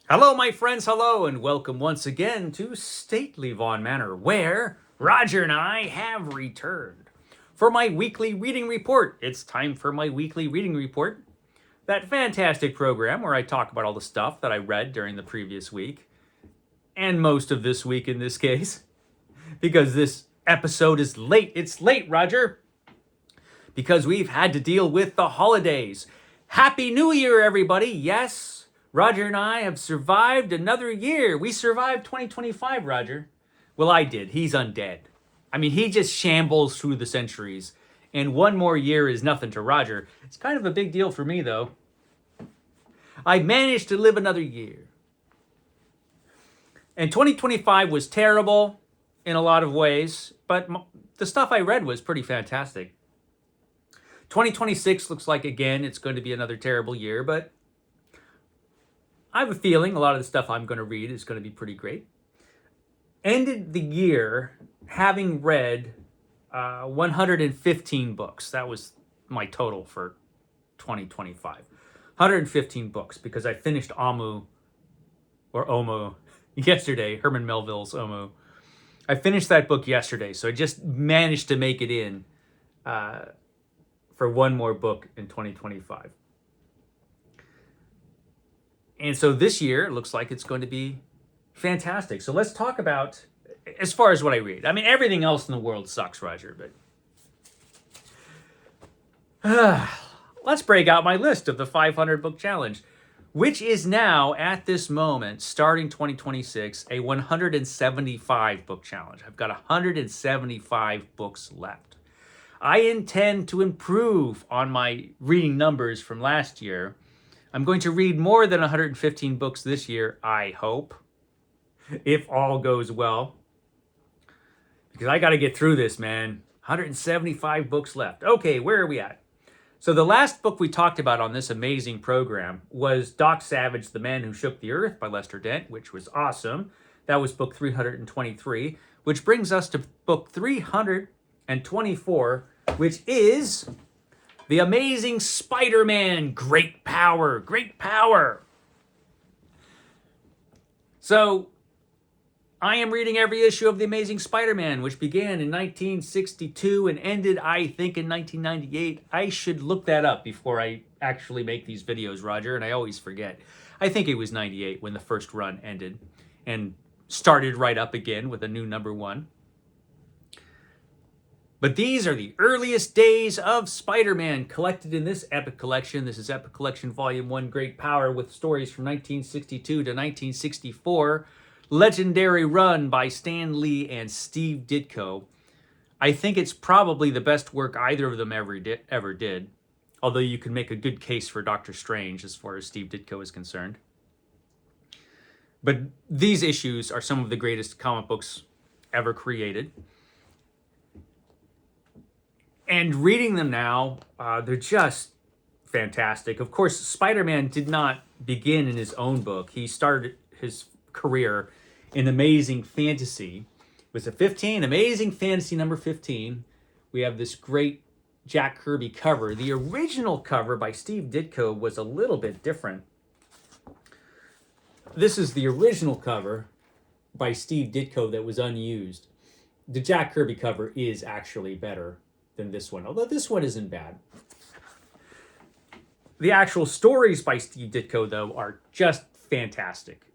Hello, my friends, hello, and welcome once again to Stately Vaughan Manor, where Roger and I have returned for my weekly reading report. It's time for my weekly reading report, that fantastic program where I talk about all the stuff that I read during the previous week, and most of this week in this case, because this episode is late. It's late, Roger, because we've had to deal with the holidays. Happy New Year, everybody! Yes, Roger and I have survived another year. We survived 2025, Roger. Well, I did. He's undead. I mean, he just shambles through the centuries. And one more year is nothing to Roger. It's kind of a big deal for me, though. I managed to live another year. And 2025 was terrible in a lot of ways, but the stuff I read was pretty fantastic. 2026 looks like, again, it's going to be another terrible year, but I have a feeling a lot of the stuff I'm going to read is going to be pretty great. Ended the year having read 115 books. That was my total for 2025. 115 books because I finished Omoo yesterday, Herman Melville's Omoo. I finished that book yesterday, so I just managed to make it in for one more book in 2025. And so this year, it looks like it's going to be fantastic. So let's talk about, as far as what I read. I mean, everything else in the world sucks, Roger, but let's break out my list of the 500 book challenge, which is now, at this moment, starting 2026, a 175 book challenge. I've got 175 books left. I intend to improve on my reading numbers from last year. I'm going to read more than 115 books this year, I hope, if all goes well. Because I got to get through this, man. 175 books left. Okay, where are we at? So the last book we talked about on this amazing program was Doc Savage, The Man Who Shook the Earth by Lester Dent, which was awesome. That was book 323, which brings us to book 324, which is The Amazing Spider-Man, Great Power, Great Power. So I am reading every issue of The Amazing Spider-Man, which began in 1962 and ended, I think, in 1998. I should look that up before I actually make these videos, Roger, and I always forget. I think it was 98 when the first run ended and started right up again with a new number one. But these are the earliest days of Spider-Man collected in this epic collection. This is Epic Collection Volume 1, Great Power, with stories from 1962 to 1964. Legendary run by Stan Lee and Steve Ditko. I think it's probably the best work either of them ever did. Although you can make a good case for Doctor Strange as far as Steve Ditko is concerned. But these issues are some of the greatest comic books ever created. And reading them now, they're just fantastic. Of course, Spider-Man did not begin in his own book. He started his career in Amazing Fantasy. It was a 15, Amazing Fantasy number 15. We have this great Jack Kirby cover. The original cover by Steve Ditko was a little bit different. This is the original cover by Steve Ditko that was unused. The Jack Kirby cover is actually better than this one, although this one isn't bad. The actual stories by Steve Ditko, though, are just fantastic.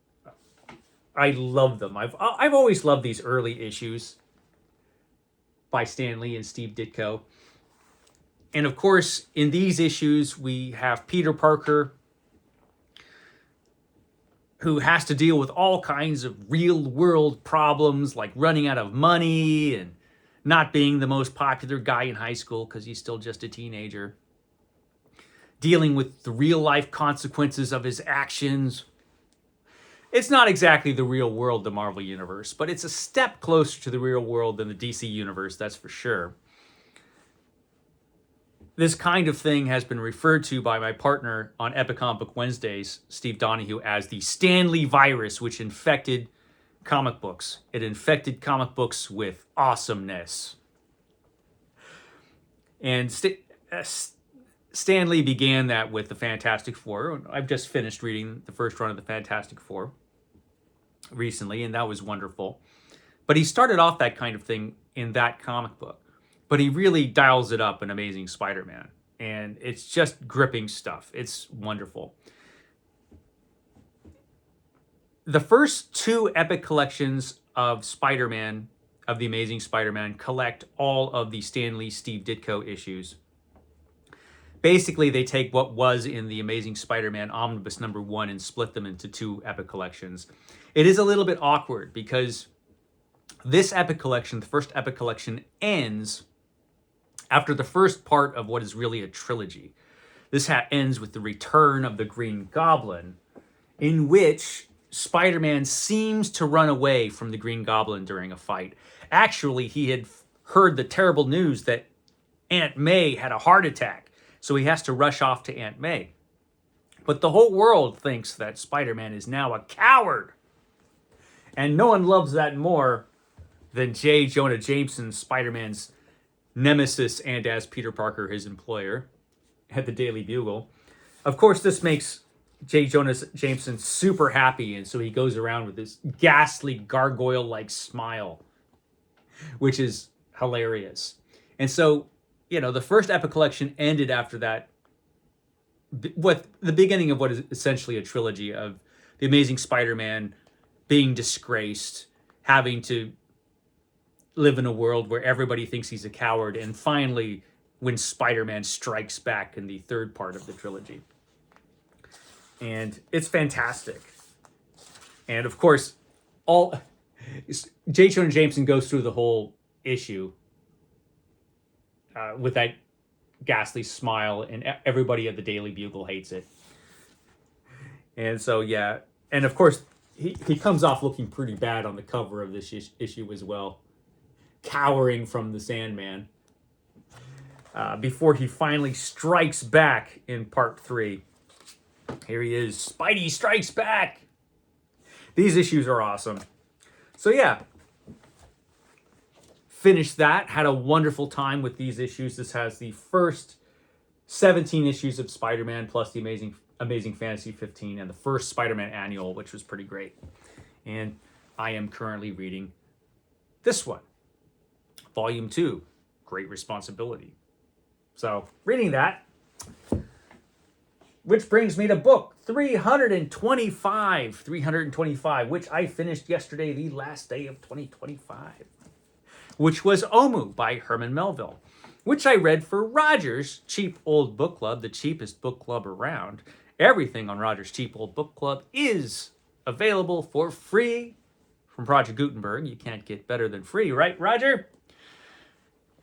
I love them. I've always loved these early issues by Stan Lee and Steve Ditko. And of course, in these issues, we have Peter Parker, who has to deal with all kinds of real-world problems, like running out of money and not being the most popular guy in high school because he's still just a teenager. Dealing with the real-life consequences of his actions. It's not exactly the real world, the Marvel Universe, but it's a step closer to the real world than the DC Universe, that's for sure. This kind of thing has been referred to by my partner on Epic Comic Book Wednesdays, Steve Donahue, as the Stan Lee virus, which infected comic books. It infected comic books with awesomeness. And Stan Lee began that with the Fantastic Four. I've just finished reading the first run of the Fantastic Four recently, and that was wonderful. But he started off that kind of thing in that comic book. But he really dials it up in Amazing Spider-Man. And it's just gripping stuff. It's wonderful. The first two epic collections of Spider-Man, of the Amazing Spider-Man, collect all of the Stan Lee, Steve Ditko issues. Basically, they take what was in the Amazing Spider-Man Omnibus number 1 and split them into two epic collections. It is a little bit awkward because this epic collection, the first epic collection, ends after the first part of what is really a trilogy. This ends with the return of the Green Goblin, in which Spider-Man seems to run away from the Green Goblin during a fight. Actually, he had heard the terrible news that Aunt May had a heart attack, so he has to rush off to Aunt May. But the whole world thinks that Spider-Man is now a coward. And no one loves that more than J. Jonah Jameson, Spider-Man's nemesis, and as Peter Parker, his employer at the Daily Bugle. Of course, this makes J. Jonah Jameson super happy, and so he goes around with this ghastly gargoyle-like smile, which is hilarious. And so, the first epic collection ended after that with the beginning of what is essentially a trilogy of the Amazing Spider-Man being disgraced, having to live in a world where everybody thinks he's a coward, and finally when Spider-Man strikes back in the third part of the trilogy. And it's fantastic. And of course, J. Jonah Jameson goes through the whole issue with that ghastly smile, and everybody at the Daily Bugle hates it. And so, yeah. And of course, he comes off looking pretty bad on the cover of this issue as well, cowering from the Sandman, before he finally strikes back in part 3. Here he is. Spidey strikes back. These issues are awesome. So yeah, finished that. Had a wonderful time with these issues. This has the first 17 issues of Spider-Man plus the Amazing Fantasy 15 and the first Spider-Man annual, which was pretty great. And I am currently reading this one, Volume 2, Great Responsibility. So reading that, which brings me to book 325, which I finished yesterday, the last day of 2025, which was Omoo by Herman Melville, which I read for Roger's Cheap Old Book Club, the cheapest book club around. Everything on Roger's Cheap Old Book Club is available for free from Project Gutenberg. You can't get better than free, right, Roger?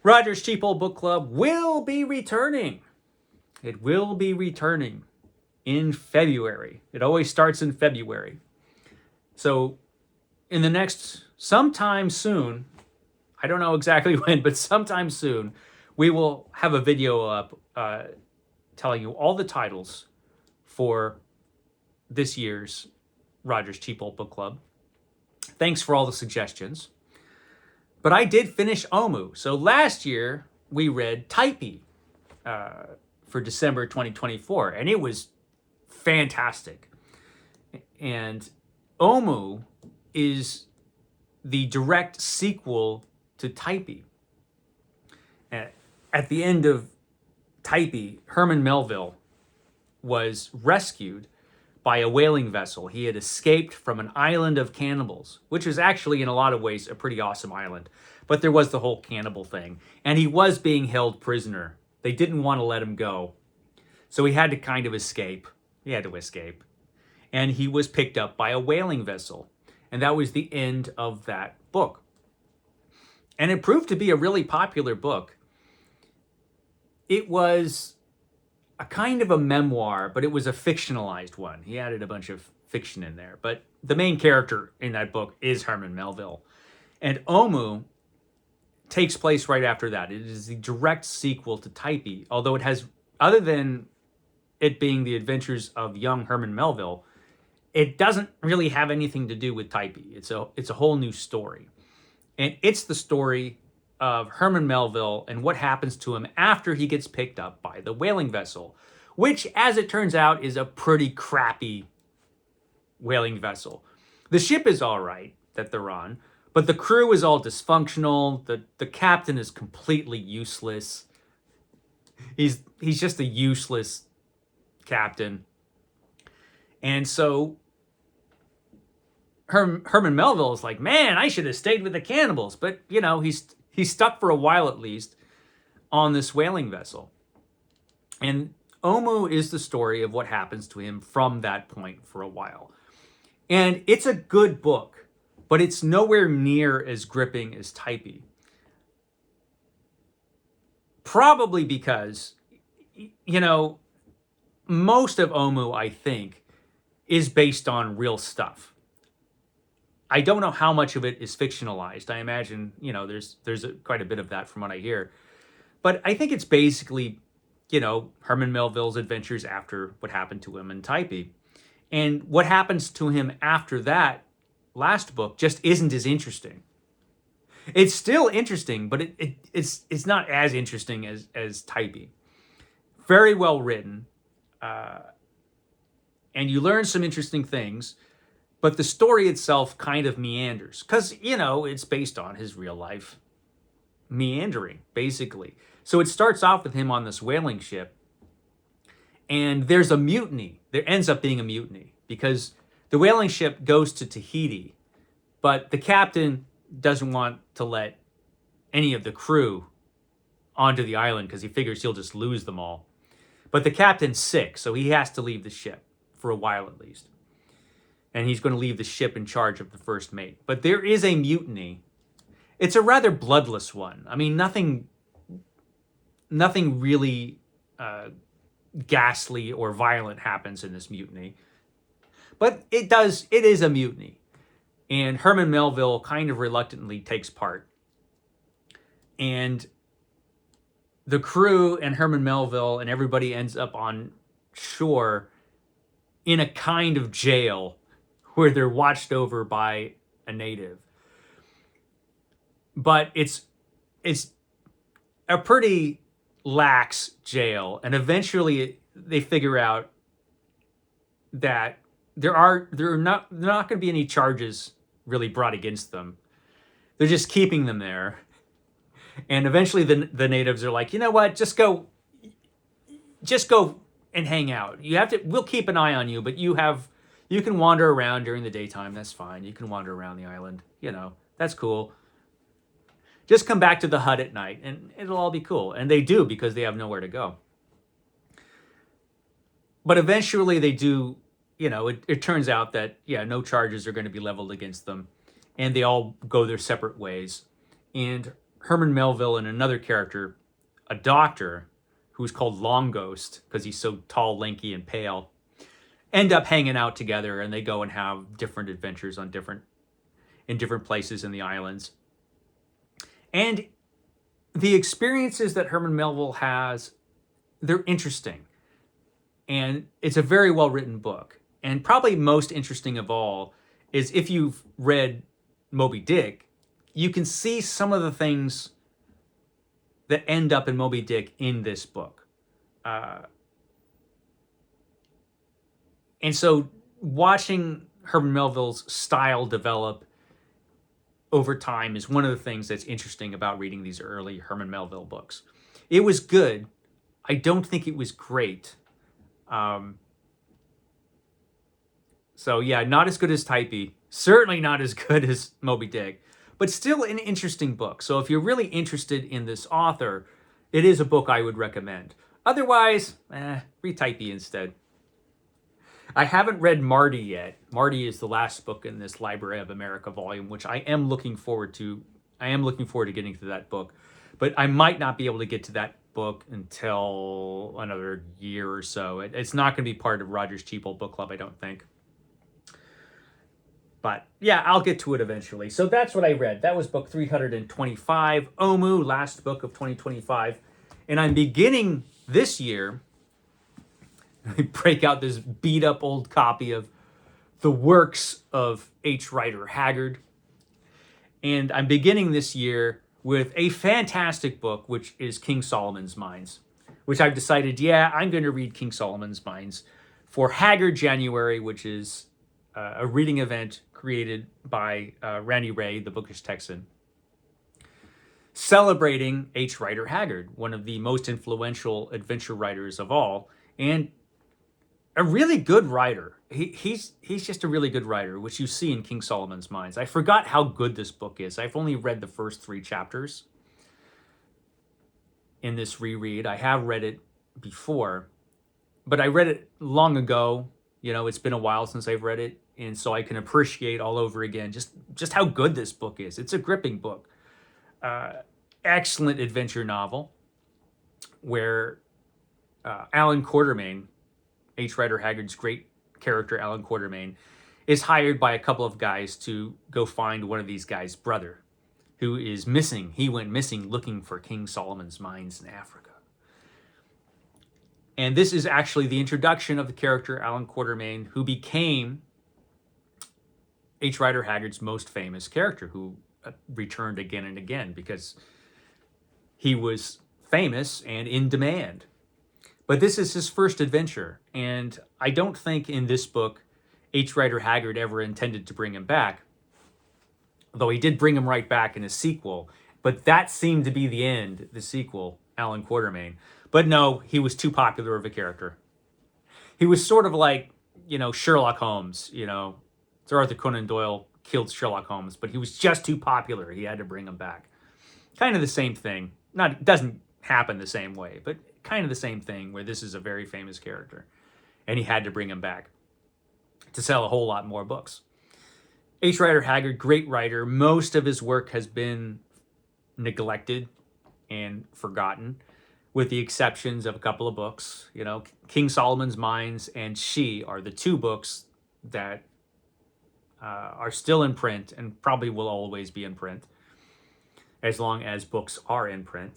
Roger's Cheap Old Book Club will be returning. It will be returning in February. It always starts in February. So in the next, sometime soon, I don't know exactly when, but sometime soon, we will have a video up telling you all the titles for this year's Roger's Cheap Old Book Club. Thanks for all the suggestions. But I did finish Omoo. So last year, we read Typee for December 2024, and it was fantastic. And Omoo is the direct sequel to Typee. At the end of Typee, Herman Melville was rescued by a whaling vessel. He had escaped from an island of cannibals, which is actually in a lot of ways a pretty awesome island. But there was the whole cannibal thing. And he was being held prisoner. They didn't want to let him go. So he had to kind of escape. He had to escape. And he was picked up by a whaling vessel. And that was the end of that book. And it proved to be a really popular book. It was a kind of a memoir, but it was a fictionalized one. He added a bunch of fiction in there. But the main character in that book is Herman Melville. And Omoo takes place right after that. It is the direct sequel to Typee, although it has, other than it being the adventures of young Herman Melville, it doesn't really have anything to do with Typee. It's a whole new story. And it's the story of Herman Melville and what happens to him after he gets picked up by the whaling vessel, which, as it turns out, is a pretty crappy whaling vessel. The ship is all right that they're on, but the crew is all dysfunctional. The captain is completely useless. He's just a useless captain. And so Herman Melville is like, man, I should have stayed with the cannibals. But, you know, he's stuck for a while at least on this whaling vessel. And Omoo is the story of what happens to him from that point for a while. And it's a good book, but it's nowhere near as gripping as Typee. Probably because, you know, most of Omoo, I think, is based on real stuff. I don't know how much of it is fictionalized. I imagine, you know, there's quite a bit of that from what I hear. But I think it's basically, you know, Herman Melville's adventures after what happened to him in Typee. And what happens to him after that last book just isn't as interesting. It's still interesting, but it's not as interesting as Typee. Very well written. And you learn some interesting things, but the story itself kind of meanders. Because, you know, it's based on his real life meandering, basically. So it starts off with him on this whaling ship, and there's a mutiny. There ends up being a mutiny because the whaling ship goes to Tahiti, but the captain doesn't want to let any of the crew onto the island because he figures he'll just lose them all. But the captain's sick, so he has to leave the ship for a while at least. And he's going to leave the ship in charge of the first mate. But there is a mutiny. It's a rather bloodless one. I mean, nothing really ghastly or violent happens in this mutiny. But it is a mutiny. And Herman Melville kind of reluctantly takes part. And the crew and Herman Melville and everybody ends up on shore in a kind of jail where they're watched over by a native. But it's a pretty lax jail, and eventually they figure out that there are not going to be any charges really brought against them. They're just keeping them there. And eventually the natives are like, you know what, just go and hang out. We'll keep an eye on you, but you can wander around during the daytime. That's fine. You can wander around the island. You know, that's cool. Just come back to the hut at night and it'll all be cool. And they do, because they have nowhere to go. But eventually they do, you know, it turns out that, yeah, no charges are going to be leveled against them. And they all go their separate ways. And Herman Melville and another character, a doctor who's called Long Ghost because he's so tall, lanky, and pale, end up hanging out together, and they go and have different adventures in different places in the islands. And the experiences that Herman Melville has, they're interesting. And it's a very well-written book. And probably most interesting of all is if you've read Moby Dick, you can see some of the things that end up in Moby Dick in this book. And so watching Herman Melville's style develop over time is one of the things that's interesting about reading these early Herman Melville books. It was good. I don't think it was great. So yeah, not as good as Typee. Certainly not as good as Moby Dick. But still an interesting book. So if you're really interested in this author, it is a book I would recommend. Otherwise, read Typee instead. I haven't read Marty yet. Marty is the last book in this Library of America volume, which I am looking forward to. I am looking forward to getting to that book. But I might not be able to get to that book until another year or so. It's not going to be part of Roger's Cheaple Book Club, I don't think. But yeah, I'll get to it eventually. So that's what I read. That was book 325, Omoo, last book of 2025. And I'm beginning this year, I break out this beat up old copy of The Works of H. Rider Haggard. And I'm beginning this year with a fantastic book, which is King Solomon's Mines, which I've decided, yeah, I'm going to read King Solomon's Mines for Haggard January, which is a reading event created by Randy Ray, the bookish Texan, celebrating H. Rider Haggard, one of the most influential adventure writers of all, and a really good writer. He's just a really good writer, which you see in King Solomon's Mines. I forgot how good this book is. I've only read the first 3 chapters in this reread. I have read it before, but I read it long ago. You know, it's been a while since I've read it, and so I can appreciate all over again just how good this book is. It's a gripping book. Excellent adventure novel where Alan Quatermain, H. Rider Haggard's great character Alan Quatermain, is hired by a couple of guys to go find one of these guys' brother, who is missing. He went missing looking for King Solomon's Mines in Africa. And this is actually the introduction of the character Alan Quatermain, who became H. Rider Haggard's most famous character, who returned again and again because he was famous and in demand. But this is his first adventure, and I don't think in this book H. Rider Haggard ever intended to bring him back, though he did bring him right back in a sequel, but that seemed to be the end, the sequel, Alan Quatermain. But no, he was too popular of a character. He was sort of like, Sherlock Holmes, Sir Arthur Conan Doyle killed Sherlock Holmes, but he was just too popular. He had to bring him back. Kind of the same thing. It doesn't happen the same way, but kind of the same thing where this is a very famous character and he had to bring him back to sell a whole lot more books. H. Rider Haggard, great writer. Most of his work has been neglected and forgotten, with the exceptions of a couple of books. King Solomon's Mines and She are the 2 books that are still in print and probably will always be in print as long as books are in print.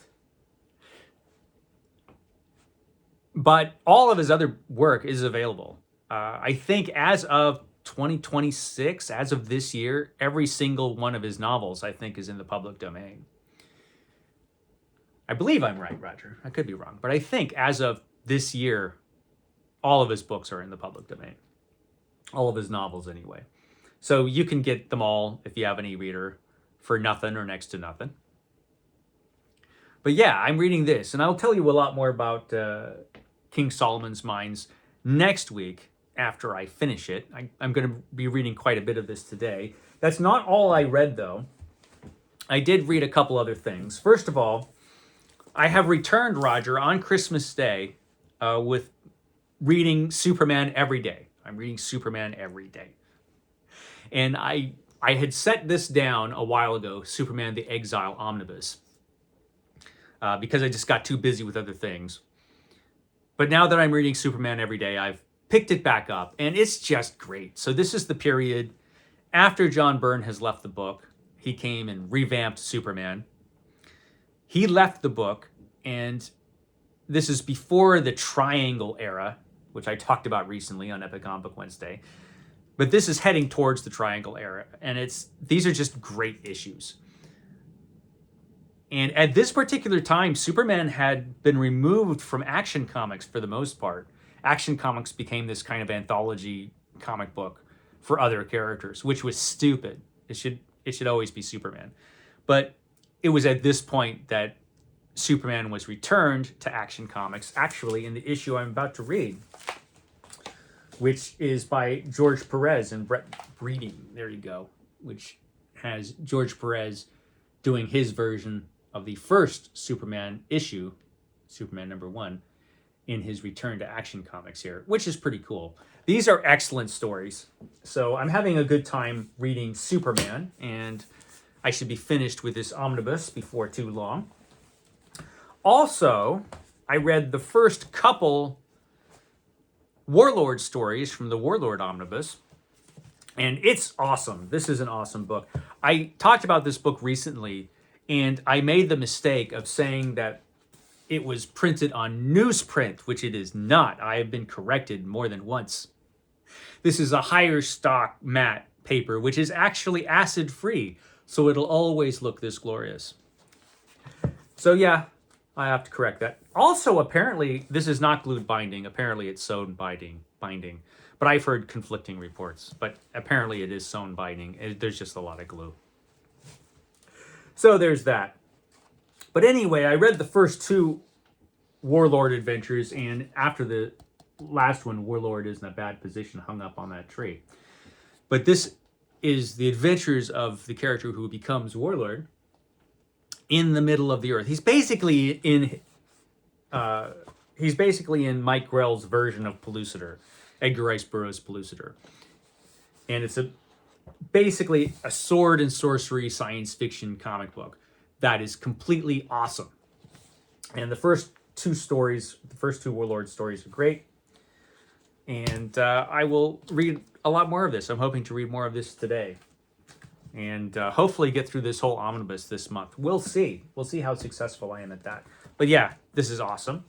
But all of his other work is available. I think as of 2026, as of this year, every single one of his novels, I think, is in the public domain. I believe I'm right, Roger. I could be wrong. But I think as of this year, all of his books are in the public domain. All of his novels, anyway. So you can get them all, if you have an e-reader, for nothing or next to nothing. But yeah, I'm reading this, and I'll tell you a lot more about King Solomon's Mines next week after I finish it. I'm going to be reading quite a bit of this today. That's not all I read, though. I did read a couple other things. First of all, I have returned, Roger, on Christmas Day with reading Superman every day. I'm reading Superman every day. And I had set this down a while ago, Superman the Exile Omnibus, because I just got too busy with other things. But now that I'm reading Superman every day, I've picked it back up, and it's just great. So this is the period after John Byrne has left the book. He came and revamped Superman. He left the book, and this is before the Triangle era, which I talked about recently on Epic Comic Book Wednesday. But this is heading towards the Triangle era, and these are just great issues. And at this particular time, Superman had been removed from Action Comics for the most part. Action Comics became this kind of anthology comic book for other characters, which was stupid. It should always be Superman. But it was at this point that Superman was returned to Action Comics, actually in the issue I'm about to read, which is by George Perez and Brett Breeding. There you go. Which has George Perez doing his version of the first Superman issue, Superman #1, in his return to Action Comics here, which is pretty cool. These are excellent stories. So I'm having a good time reading Superman, and I should be finished with this omnibus before too long. Also, I read the first couple Warlord stories from the Warlord Omnibus, and it's awesome. This is an awesome book. I talked about this book recently, and I made the mistake of saying that it was printed on newsprint, which it is not. I have been corrected more than once. This is a higher stock matte paper, which is actually acid-free, so it'll always look this glorious. So yeah, I have to correct that. Also, apparently, this is not glued binding. Apparently, it's sewn binding. But I've heard conflicting reports. But apparently, it is sewn binding. There's just a lot of glue. So there's that. But anyway, I read the first two Warlord adventures, and after the last one, Warlord is in a bad position, hung up on that tree. But this is the adventures of the character who becomes Warlord in the middle of the earth. He's basically in Mike Grell's version of Pellucidar, Edgar Rice Burroughs' Pellucidar. And it's basically a sword and sorcery science fiction comic book that is completely awesome. And the first two Warlord stories are great. And I will read a lot more of this. I'm hoping to read more of this today. And hopefully get through this whole omnibus this month. We'll see. We'll see how successful I am at that. But yeah, this is awesome.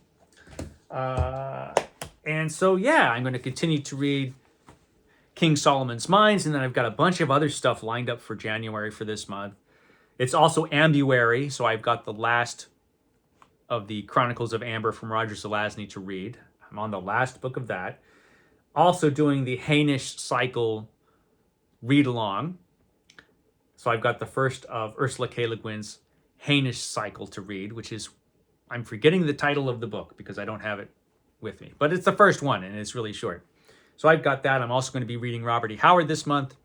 And so, yeah, I'm going to continue to read King Solomon's Mines. And then I've got a bunch of other stuff lined up for January for this month. It's also Ambuary. So I've got the last of the Chronicles of Amber from Roger Zelazny to read. I'm on the last book of that. Also doing the Hainish Cycle read-along. So I've got the first of Ursula K. Le Guin's Hainish Cycle to read, which is, I'm forgetting the title of the book because I don't have it with me. But it's the first one, and it's really short. So I've got that. I'm also going to be reading Robert E. Howard this month.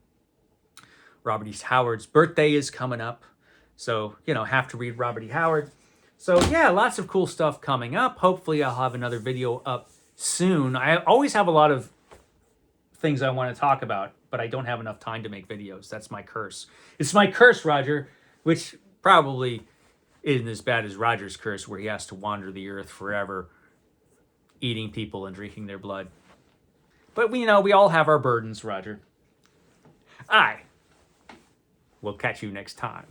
Robert E. Howard's birthday is coming up. So, have to read Robert E. Howard. So, yeah, lots of cool stuff coming up. Hopefully I'll have another video up soon. I always have a lot of things I want to talk about, but I don't have enough time to make videos. That's my curse. It's my curse, Roger, which probably isn't as bad as Roger's curse, where he has to wander the earth forever, eating people and drinking their blood. But we all have our burdens, Roger. I will catch you next time.